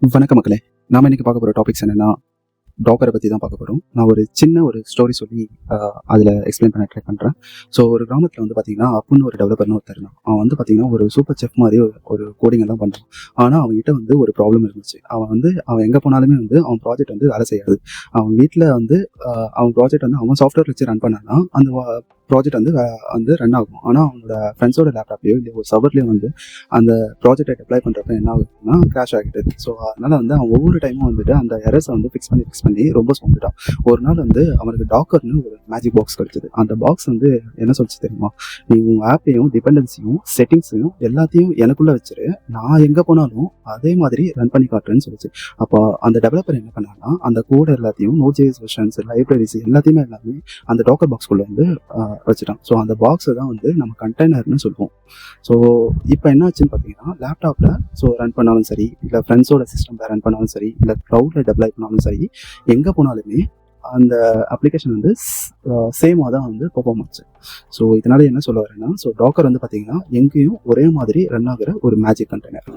வணக்க மக்களே. நாம இன்னைக்கு பார்க்க போகிற டாபிக்ஸ் என்னன்னா, டாக்கரை பற்றி தான் பார்க்க போகிறோம். நான் ஒரு சின்ன ஸ்டோரி சொல்லி அதில் எக்ஸ்பிளைன் பண்ண ட்ரை பண்ணுறேன். ஸோ ஒரு கிராமத்தில் வந்து பார்த்தீங்கன்னா, அப்புன்னு ஒரு டெவலப்பர்னு ஒருத்தர் இருந்தான். அவன் வந்து பார்த்தீங்கன்னா ஒரு சூப்பர் செஃப் மாதிரி ஒரு கோடிங் எல்லாம் பண்ணுறான். ஆனால் அவன்கிட்ட வந்து ஒரு ப்ராப்ளம் இருந்துச்சு. அவன் எங்கே போனாலுமே வந்து அவன் ப்ராஜெக்ட் வந்து வேலை செய்யாது. அவன் வீட்டில் வந்து அவன் ப்ராஜெக்ட் வந்து அவன் சாஃப்ட்வேர் வச்சு ரன் பண்ணான்னா அந்த ப்ராஜெக்ட் வந்து ரன் ஆகும். ஆனால் அவனோட ஃப்ரெண்ட்ஸோட லேப்டாப்லேயோ இல்லை ஒரு சர்வர்லேயோ வந்து அந்த ப்ராஜெக்டை அப்ளை பண்ணுறப்ப என்ன ஆகுதுன்னா கிராஷ் ஆகிடுது. ஸோ அதனால் வந்து அவன் ஒவ்வொரு டைமும் வந்துட்டு அந்த எரர்ஸை வந்து ஃபிக்ஸ் பண்ணி ரொம்ப சோர்ந்துட்டான். ஒரு நாள் வந்து அவனுக்கு டாக்கர்னு ஒரு மேஜிக் பாக்ஸ் கிடைச்சது. அந்த பாக்ஸ் வந்து என்ன சொல்லிச்சு தெரியுமா? நீ உன் ஆப்பையும் டிபெண்டன்சியும் செட்டிங்ஸையும் எல்லாத்தையும் எனக்குள்ளே வச்சிரு, நான் எங்கே போனாலும் அதே மாதிரி ரன் பண்ணி காட்டுறேன்னு சொல்லிச்சு. அப்போ அந்த டெவலப்பர் என்ன பண்ணான்னா அந்த கோட் எல்லாத்தையும் நோட்.js வெர்ஷன்ஸ் லைப்ரரிஸ் எல்லாமே அந்த டாக்கர் பாக்ஸ்குள்ளே வந்து வச்சுட்டான். ஸோ அந்த பாக்ஸை தான் வந்து நம்ம கண்டெய்னர்னு சொல்லுவோம். ஸோ இப்போ என்ன ஆச்சுன்னு பார்த்தீங்கன்னா, லேப்டாப்பில் ரன் பண்ணாலும் சரி, இல்லை ஃப்ரெண்ட்ஸோட சிஸ்டமில் ரன் பண்ணாலும் சரி, இல்லை க்ளவுடில் டெப்ளை பண்ணாலும் சரி, எங்கே போனாலுமே அந்த அப்ளிகேஷன் வந்து சேமாக தான் வந்து பெர்ஃபார்ம் ஆச்சு. ஸோ இதனால என்ன சொல்ல வரேன்னா, டாக்கர் வந்து பார்த்தீங்கன்னா எங்கேயும் ஒரே மாதிரி ரன் ஆகிற ஒரு மேஜிக் கண்டெய்னர்.